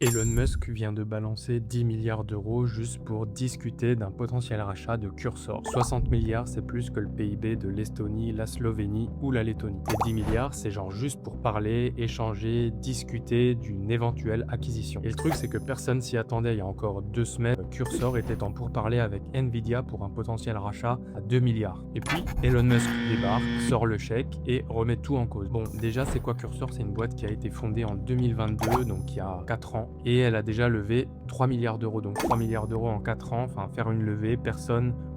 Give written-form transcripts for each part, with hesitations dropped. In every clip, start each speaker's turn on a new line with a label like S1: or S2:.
S1: Elon Musk vient de balancer 10 milliards d'euros juste pour discuter d'un potentiel rachat de Cursor. 60 milliards, c'est plus que le PIB de l'Estonie, la Slovénie ou la Lettonie. Et 10 milliards, c'est genre juste pour parler, échanger, discuter d'une éventuelle acquisition. Et le truc, c'est que personne s'y attendait il y a encore 2 semaines. Cursor était en pourparlers avec Nvidia pour un potentiel rachat à 2 milliards. Et puis, Elon Musk débarque, sort le chèque et remet tout en cause. Bon, déjà, c'est quoi Cursor? C'est une boîte qui a été fondée en 2022, donc il y a 4 ans. Et elle a déjà levé 3 milliards d'euros. Donc 3 milliards d'euros en 4 ans, enfin faire une levée,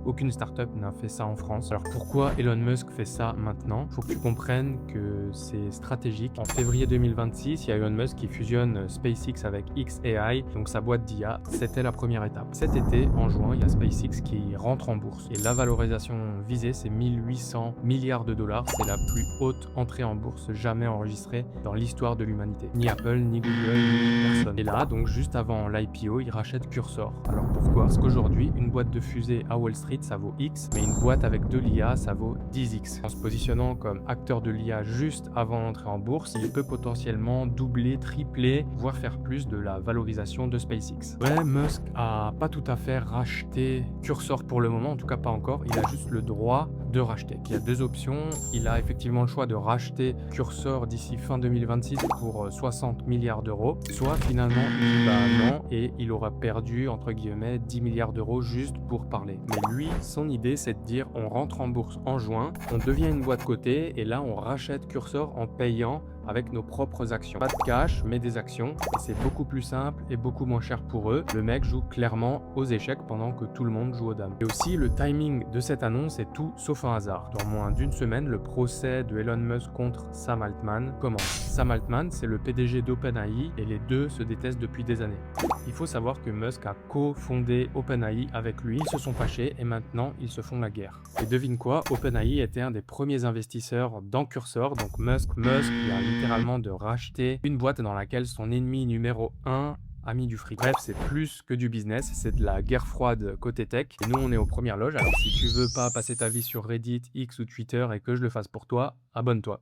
S1: aucune startup n'a fait ça en France. Alors pourquoi Elon Musk fait ça maintenant? Faut que tu comprennes que c'est stratégique. En février 2026, il y a Elon Musk qui fusionne SpaceX avec xAI, donc sa boîte d'IA. C'était la première étape. Cet été, en juin, il y a SpaceX qui rentre en bourse. Et la valorisation visée, c'est 1800 milliards de dollars. C'est la plus haute entrée en bourse jamais enregistrée dans l'histoire de l'humanité. Ni Apple, ni Google, ni personne. Et là, donc juste avant l'IPO, il rachète Cursor. Alors pourquoi? Parce qu'aujourd'hui, une boîte de fusée à Wall Street, ça vaut X, mais une boîte avec de l'IA, ça vaut 10X. En se positionnant comme acteur de l'IA juste avant d'entrer en bourse, il peut potentiellement doubler, tripler, voire faire plus de la valorisation de SpaceX. Ouais, Musk a pas tout à fait racheté Cursor pour le moment, en tout cas pas encore. Il a juste le droit de racheter. Il y a deux options. Il a effectivement le choix de racheter Cursor d'ici fin 2026 pour 60 milliards d'euros, soit finalement il dit bah non et il aura perdu entre guillemets 10 milliards d'euros juste pour parler. Mais lui, son idée c'est de dire on rentre en bourse en juin, on devient une boîte cotée et là on rachète Cursor en payant avec nos propres actions. Pas de cash, mais des actions. Et c'est beaucoup plus simple et beaucoup moins cher pour eux. Le mec joue clairement aux échecs pendant que tout le monde joue aux dames. Et aussi, le timing de cette annonce est tout sauf un hasard. Dans moins d'une semaine, le procès de Elon Musk contre Sam Altman commence. Sam Altman, c'est le PDG d'OpenAI et les deux se détestent depuis des années. Il faut savoir que Musk a co-fondé OpenAI avec lui. Ils se sont fâchés et maintenant, ils se font la guerre. Et devine quoi, OpenAI était un des premiers investisseurs dans Cursor, donc Musk vient littéralement de racheter une boîte dans laquelle son ennemi numéro 1 a mis du fric. Bref, c'est plus que du business, c'est de la guerre froide côté tech. Et nous, on est aux premières loges, alors si tu veux pas passer ta vie sur Reddit, X ou Twitter et que je le fasse pour toi, abonne-toi.